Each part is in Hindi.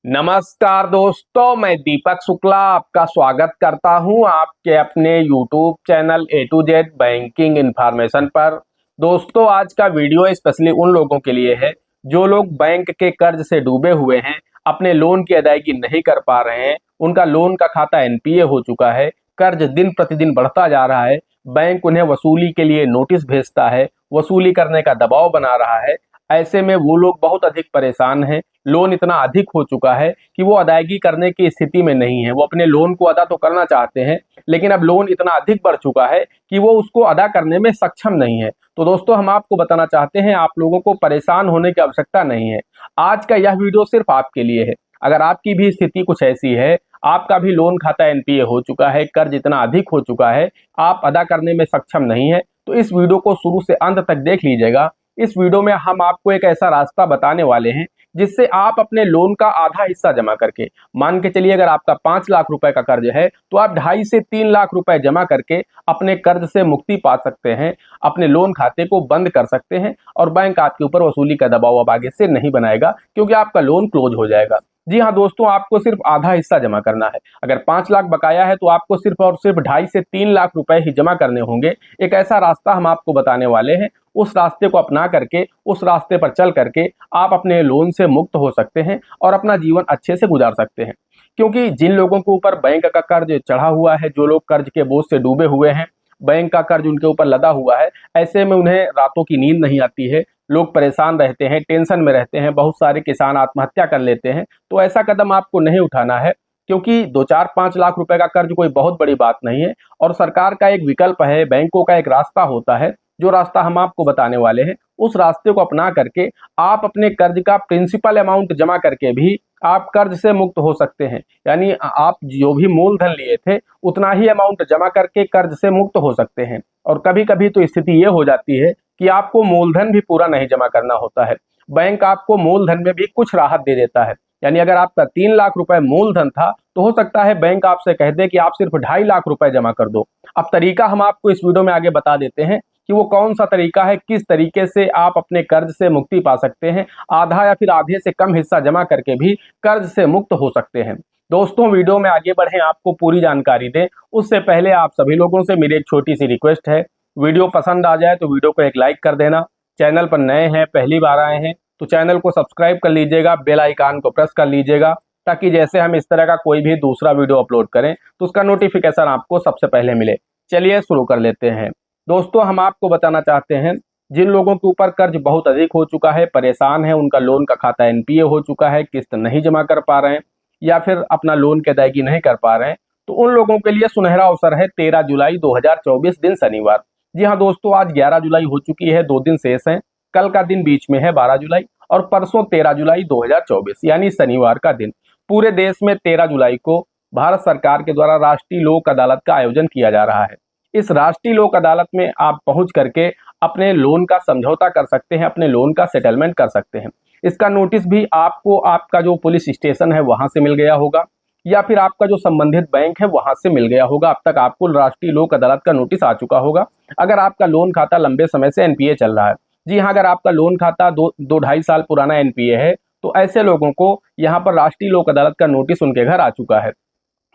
नमस्कार दोस्तों, मैं दीपक शुक्ला आपका स्वागत करता हूं आपके अपने YouTube channel A to Z banking information पर। दोस्तों, आज का वीडियो स्पेशली उन लोगों के लिए है जो लोग बैंक के कर्ज से डूबे हुए हैं, अपने लोन की अदायगी नहीं कर पा रहे हैं, उनका लोन का खाता एनपीए हो चुका है, कर्ज दिन प्रतिदिन बढ़ता जा रहा है, बैंक उन्हें वसूली के लिए नोटिस भेजता है, वसूली करने का दबाव बना रहा है। ऐसे में वो लोग बहुत अधिक परेशान हैं। लोन इतना अधिक हो चुका है कि वो अदायगी करने की स्थिति में नहीं है। वो अपने लोन को अदा तो करना चाहते हैं, लेकिन अब लोन इतना अधिक बढ़ चुका है कि वो उसको अदा करने में सक्षम नहीं है। तो दोस्तों, हम आपको बताना चाहते हैं, आप लोगों को परेशान होने की आवश्यकता नहीं है। आज का यह वीडियो सिर्फ आपके लिए है। अगर आपकी भी स्थिति कुछ ऐसी है, आपका भी लोन खाता एनपीए हो चुका है, कर्ज इतना अधिक हो चुका है, आप अदा करने में सक्षम नहीं है, तो इस वीडियो को शुरू से अंत तक देख लीजिएगा। इस वीडियो में हम आपको एक ऐसा रास्ता बताने वाले हैं जिससे आप अपने लोन का आधा हिस्सा जमा करके, मान के चलिए अगर आपका 5 लाख रुपए का कर्ज है तो आप 2.5 से 3 लाख रुपए जमा करके अपने कर्ज से मुक्ति पा सकते हैं, अपने लोन खाते को बंद कर सकते हैं और बैंक आपके ऊपर वसूली का दबाव अब आगे से नहीं बनाएगा, क्योंकि आपका लोन क्लोज हो जाएगा। जी हाँ दोस्तों, आपको सिर्फ आधा हिस्सा जमा करना है। अगर 5 लाख बकाया है तो आपको सिर्फ और सिर्फ 2.5 से 3 लाख रुपए ही जमा करने होंगे। एक ऐसा रास्ता हम आपको बताने वाले हैं, उस रास्ते को अपना करके, उस रास्ते पर चल करके आप अपने लोन से मुक्त हो सकते हैं और अपना जीवन अच्छे से गुजार सकते हैं। क्योंकि जिन लोगों के ऊपर बैंक का कर्ज चढ़ा हुआ है, जो लोग कर्ज के बोझ से डूबे हुए हैं, बैंक का कर्ज उनके ऊपर लदा हुआ है, ऐसे में उन्हें रातों की नींद नहीं आती है, लोग परेशान रहते हैं, टेंशन में रहते हैं, बहुत सारे किसान आत्महत्या कर लेते हैं। तो ऐसा कदम आपको नहीं उठाना है, क्योंकि 2-4-5 लाख रुपए का कर्ज कोई बहुत बड़ी बात नहीं है। और सरकार का एक विकल्प है, बैंकों का एक रास्ता होता है, जो रास्ता हम आपको बताने वाले हैं। उस रास्ते को अपना करके आप अपने कर्ज का प्रिंसिपल अमाउंट जमा करके भी आप कर्ज से मुक्त हो सकते हैं। यानी आप जो भी मूलधन लिए थे उतना ही अमाउंट जमा करके कर्ज से मुक्त हो सकते हैं। और कभी कभी तो स्थिति ये हो जाती है कि आपको मूलधन भी पूरा नहीं जमा करना होता है, बैंक आपको मूलधन में भी कुछ राहत दे देता है। यानी अगर आपका 3 लाख रुपए मूलधन था तो हो सकता है बैंक आपसे कह दे कि आप सिर्फ 2.5 लाख रुपए जमा कर दो। अब तरीका हम आपको इस वीडियो में आगे बता देते हैं कि वो कौन सा तरीका है, किस तरीके से आप अपने कर्ज से मुक्ति पा सकते हैं, आधा या फिर आधे से कम हिस्सा जमा करके भी कर्ज से मुक्त हो सकते हैं। दोस्तों, वीडियो में आगे बढ़े, आपको पूरी जानकारी दें उससे पहले आप सभी लोगों से मेरी एक छोटी सी रिक्वेस्ट है, वीडियो पसंद आ जाए तो वीडियो को एक लाइक कर देना। चैनल पर नए हैं, पहली बार आए हैं तो चैनल को सब्सक्राइब कर लीजिएगा, बेल आइकन को प्रेस कर लीजिएगा, ताकि जैसे हम इस तरह का कोई भी दूसरा वीडियो अपलोड करें तो उसका नोटिफिकेशन आपको सबसे पहले मिले। चलिए शुरू कर लेते हैं। दोस्तों, हम आपको बताना चाहते हैं, जिन लोगों के ऊपर कर्ज बहुत अधिक हो चुका है, परेशान है, उनका लोन का खाता एनपीए हो चुका है, किस्त नहीं जमा कर पा रहे हैं या फिर अपना लोन की अदायगी नहीं कर पा रहे हैं, तो उन लोगों के लिए सुनहरा अवसर है 13 जुलाई 2024 दिन शनिवार। जी हाँ दोस्तों, आज 11 जुलाई हो चुकी है, 2 दिन शेष हैं। कल का दिन बीच में है 12 जुलाई और परसों 13 जुलाई 2024 यानी शनिवार का दिन। पूरे देश में 13 जुलाई को भारत सरकार के द्वारा राष्ट्रीय लोक अदालत का आयोजन किया जा रहा है। इस राष्ट्रीय लोक अदालत में आप पहुंच करके अपने लोन का समझौता कर सकते हैं, अपने लोन का सेटलमेंट कर सकते हैं। इसका नोटिस भी आपको आपका जो पुलिस स्टेशन है वहां से मिल गया होगा, या फिर आपका जो संबंधित बैंक है वहां से मिल गया होगा। अब तक आपको राष्ट्रीय लोक अदालत का नोटिस आ चुका होगा अगर आपका लोन खाता लंबे समय से एनपीए चल रहा है। जी हाँ, अगर आपका लोन खाता 2-2.5 साल पुराना एनपीए है तो ऐसे लोगों को यहाँ पर राष्ट्रीय लोक अदालत का नोटिस उनके घर आ चुका है।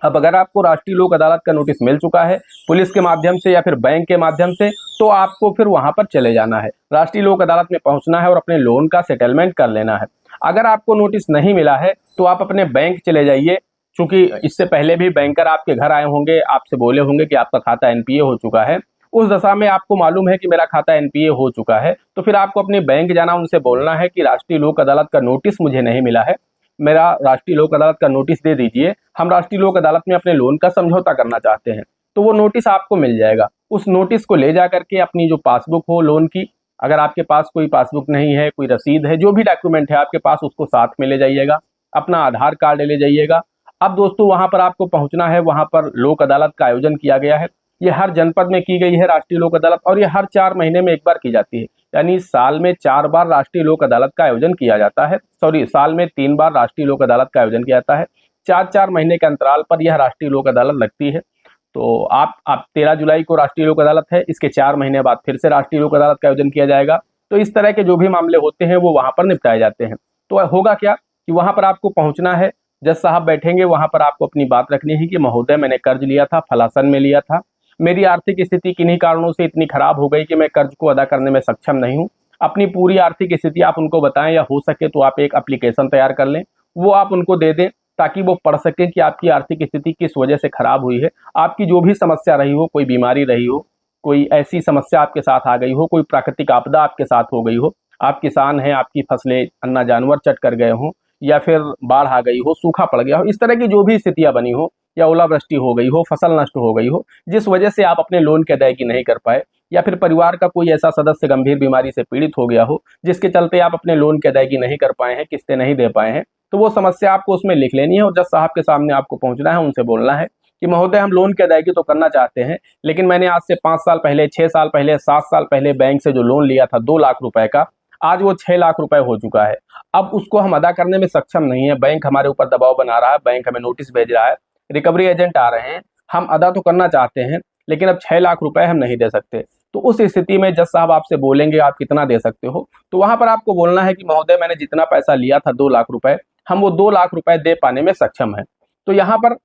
अब अगर आपको राष्ट्रीय लोक अदालत का नोटिस मिल चुका है पुलिस के माध्यम से या फिर बैंक के माध्यम से, तो आपको फिर वहां पर चले जाना है, राष्ट्रीय लोक अदालत में पहुंचना है और अपने लोन का सेटलमेंट कर लेना है। अगर आपको नोटिस नहीं मिला है तो आप अपने बैंक चले जाइए, क्योंकि इससे पहले भी बैंकर आपके घर आए होंगे, आपसे बोले होंगे कि आपका खाता एनपीए हो चुका है। उस दशा में आपको मालूम है कि मेरा खाता एनपीए हो चुका है, तो फिर आपको अपने बैंक जाना, उनसे बोलना है कि राष्ट्रीय लोक अदालत का नोटिस मुझे नहीं मिला है, मेरा राष्ट्रीय लोक अदालत का नोटिस दे दीजिए, हम राष्ट्रीय लोक अदालत में अपने लोन का समझौता करना चाहते हैं। तो वो नोटिस आपको मिल जाएगा। उस नोटिस को ले जा करके अपनी जो पासबुक हो लोन की, अगर आपके पास कोई पासबुक नहीं है, कोई रसीद है, जो भी डॉक्यूमेंट है आपके पास, उसको साथ में ले जाइएगा, अपना आधार कार्ड ले जाइएगा। अब दोस्तों, वहां पर आपको पहुंचना है, वहां पर लोक अदालत का आयोजन किया गया है। ये हर जनपद में की गई है राष्ट्रीय लोक अदालत, और ये हर 4 महीने में एक बार की जाती है। यानी साल में 4 बार राष्ट्रीय लोक अदालत का आयोजन किया जाता है, सॉरी, साल में 3 बार राष्ट्रीय लोक अदालत का आयोजन किया जाता है। 4-4 महीने के अंतराल पर यह राष्ट्रीय लोक अदालत लगती है। तो आप 13 जुलाई को राष्ट्रीय लोक अदालत है, इसके 4 महीने बाद फिर से राष्ट्रीय लोक अदालत का आयोजन किया जाएगा। तो इस तरह के जो भी मामले होते हैं वो वहां पर निपटाए जाते हैं। तो होगा क्या कि वहां पर आपको पहुंचना है, जज साहब बैठेंगे, वहां पर आपको अपनी बात रखनी है कि महोदय मैंने कर्ज लिया था, फलासन में लिया था, मेरी आर्थिक स्थिति किन्हीं कारणों से इतनी खराब हो गई कि मैं कर्ज को अदा करने में सक्षम नहीं हूँ। अपनी पूरी आर्थिक स्थिति आप उनको बताएं, या हो सके तो आप एक एप्लीकेशन तैयार कर लें, वो आप उनको दे दें ताकि वो पढ़ सके कि आपकी आर्थिक स्थिति किस वजह से खराब हुई है। आपकी जो भी समस्या रही हो, कोई बीमारी रही हो, कोई ऐसी समस्या आपके साथ आ गई हो, कोई प्राकृतिक आपदा आपके साथ हो गई हो, आप किसान हैं, आपकी फसलें अन्ना जानवर चट कर गए हों, या फिर बाढ़ आ गई हो, सूखा पड़ गया हो, इस तरह की जो भी स्थितियां बनी हो, या ओलावृष्टि हो गई हो, फसल नष्ट हो गई हो, जिस वजह से आप अपने लोन की अदायगी नहीं कर पाए, या फिर परिवार का कोई ऐसा सदस्य गंभीर बीमारी से पीड़ित हो गया हो जिसके चलते आप अपने लोन की अदायगी नहीं कर पाए हैं, किस्तें नहीं दे पाए हैं, तो वो समस्या आपको उसमें लिख लेनी है और जज साहब के सामने आपको पहुंचना है, उनसे बोलना है कि महोदय हम लोन की अदायगी तो करना चाहते हैं, लेकिन मैंने आज से 5 साल पहले, 6 साल पहले, 7 साल पहले बैंक से जो लोन लिया था 2 लाख रुपए का, आज वो 6 लाख रुपए हो चुका है। अब उसको हम अदा करने में सक्षम नहीं है, बैंक हमारे ऊपर दबाव बना रहा है, बैंक हमें नोटिस भेज रहा है, रिकवरी एजेंट आ रहे हैं, हम अदा तो करना चाहते हैं लेकिन अब 6 लाख रुपए हम नहीं दे सकते। तो उस स्थिति में जज साहब आपसे बोलेंगे आप कितना दे सकते हो, तो वहां पर आपको बोलना है कि महोदय मैंने जितना पैसा लिया था 2 लाख रुपए, हम वो 2 लाख रुपए दे पाने में सक्षम है। तो यहाँ पर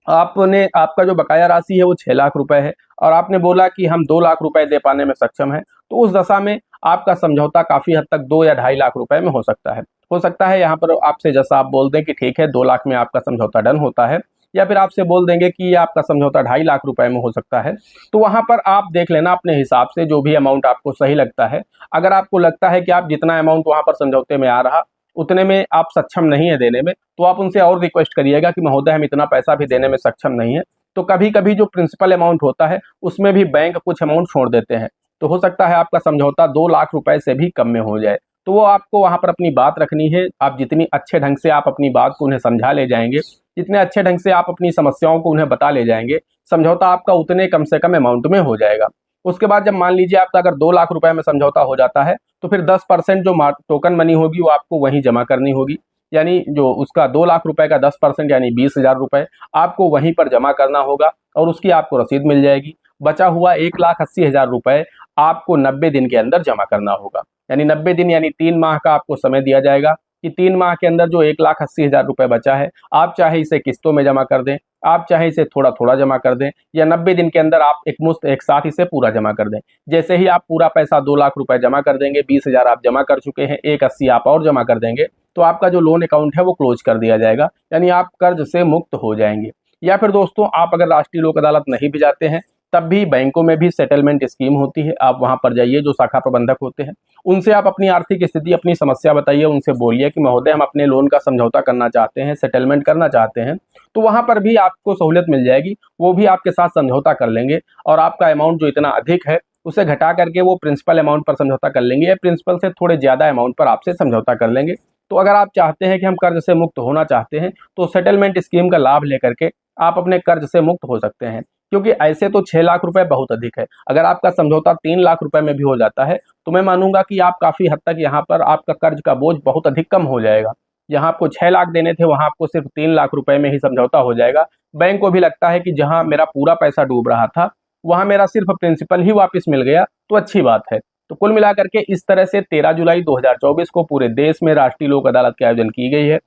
आपने, आपका जो बकाया राशि है वो 6 लाख रुपए है और आपने बोला कि हम 2 लाख रुपए दे पाने में सक्षम है, तो उस दशा में आपका समझौता काफी हद तक 2 या 2.5 लाख रुपए में हो सकता है। हो सकता है यहाँ पर आपसे जज साहब बोल दें कि ठीक है 2 लाख में आपका समझौता डन होता है, या फिर आपसे बोल देंगे कि ये आपका समझौता 2.5 लाख रुपए में हो सकता है। तो वहां पर आप देख लेना अपने हिसाब से जो भी अमाउंट आपको सही लगता है। अगर आपको लगता है कि आप जितना अमाउंट वहां पर समझौते में आ रहा उतने में आप सक्षम नहीं है देने में, तो आप उनसे और रिक्वेस्ट करिएगा कि महोदय हम इतना पैसा भी देने में सक्षम नहीं है। तो कभी कभी जो प्रिंसिपल अमाउंट होता है उसमें भी बैंक कुछ अमाउंट छोड़ देते हैं, तो हो सकता है आपका समझौता 2 लाख रुपए से भी कम में हो जाए। तो वो आपको वहां पर अपनी बात रखनी है। आप जितनी अच्छे ढंग से आप अपनी बात को उन्हें समझा ले जाएंगे, जितने अच्छे ढंग से आप अपनी समस्याओं को उन्हें बता ले जाएंगे, समझौता आपका उतने कम से कम अमाउंट में हो जाएगा। उसके बाद जब मान लीजिए आपका अगर 2 लाख रुपए में समझौता हो जाता है, तो फिर 10% जो टोकन मनी होगी वो आपको वहीं जमा करनी होगी। यानी जो उसका 2 लाख रुपए का 10% यानी 20,000 रुपए आपको वहीं पर जमा करना होगा और उसकी आपको रसीद मिल जाएगी। बचा हुआ 1,80,000 रुपए आपको 90 दिन के अंदर जमा करना होगा। यानी 90 दिन यानी 3 माह का आपको समय दिया जाएगा कि 3 माह के अंदर जो 1,80,000 रुपए बचा है, आप चाहे इसे किस्तों में जमा कर दें, आप चाहे इसे थोड़ा थोड़ा जमा कर दें, या 90 दिन के अंदर आप एक मुश्त एक साथ इसे पूरा जमा कर दें। जैसे ही आप पूरा पैसा 2 लाख रुपए जमा कर देंगे, 20,000 आप जमा कर चुके हैं, 1,80 आप और जमा कर देंगे, तो आपका जो लोन अकाउंट है वो क्लोज कर दिया जाएगा, यानी आप कर्ज से मुक्त हो जाएंगे। या फिर दोस्तों आप अगर राष्ट्रीय लोक अदालत नहीं भी जाते हैं, तब भी बैंकों में भी सेटलमेंट स्कीम होती है। आप वहां पर जाइए, जो शाखा प्रबंधक होते हैं उनसे आप अपनी आर्थिक स्थिति, अपनी समस्या बताइए, उनसे बोलिए कि महोदय हम अपने लोन का समझौता करना चाहते हैं, सेटलमेंट करना चाहते हैं, तो वहां पर भी आपको सहूलियत मिल जाएगी। वो भी आपके साथ समझौता कर लेंगे और आपका अमाउंट जो इतना अधिक है उसे घटा करके वो प्रिंसिपल अमाउंट पर समझौता कर लेंगे, या प्रिंसिपल से थोड़े ज्यादा अमाउंट पर आपसे समझौता कर लेंगे। तो अगर आप चाहते हैं कि हम कर्ज से मुक्त होना चाहते हैं, तो सेटलमेंट स्कीम का लाभ लेकर के आप अपने कर्ज से मुक्त हो सकते हैं। क्योंकि ऐसे तो 6 लाख रुपए बहुत अधिक है, अगर आपका समझौता 3 लाख रुपए में भी हो जाता है, तो मैं मानूंगा कि आप काफी हद तक यहाँ पर आपका कर्ज का बोझ बहुत अधिक कम हो जाएगा। जहां आपको 6 लाख देने थे, वहां आपको सिर्फ 3 लाख रुपए में ही समझौता हो जाएगा। बैंक को भी लगता है कि जहां मेरा पूरा पैसा डूब रहा था, वहां मेरा सिर्फ प्रिंसिपल ही वापस मिल गया, तो अच्छी बात है। तो कुल मिलाकर के इस तरह से 13 जुलाई 2024 को पूरे देश में राष्ट्रीय लोक अदालत के आयोजन की गई है।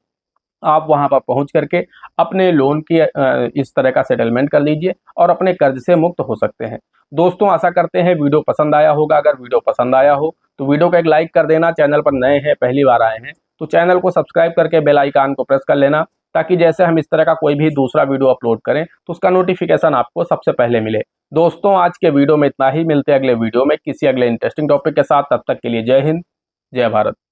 आप वहां पर पहुंच करके अपने लोन की इस तरह का सेटलमेंट कर लीजिए और अपने कर्ज से मुक्त हो सकते हैं। दोस्तों आशा करते हैं वीडियो पसंद आया होगा। अगर वीडियो पसंद आया हो तो वीडियो को एक लाइक कर देना। चैनल पर नए हैं, पहली बार आए हैं, तो चैनल को सब्सक्राइब करके बेल आइकन को प्रेस कर लेना, ताकि जैसे हम इस तरह का कोई भी दूसरा वीडियो अपलोड करें तो उसका नोटिफिकेशन आपको सबसे पहले मिले। दोस्तों आज के वीडियो में इतना ही, मिलते हैं अगले वीडियो में किसी अगले इंटरेस्टिंग टॉपिक के साथ। तब तक के लिए जय हिंद, जय भारत।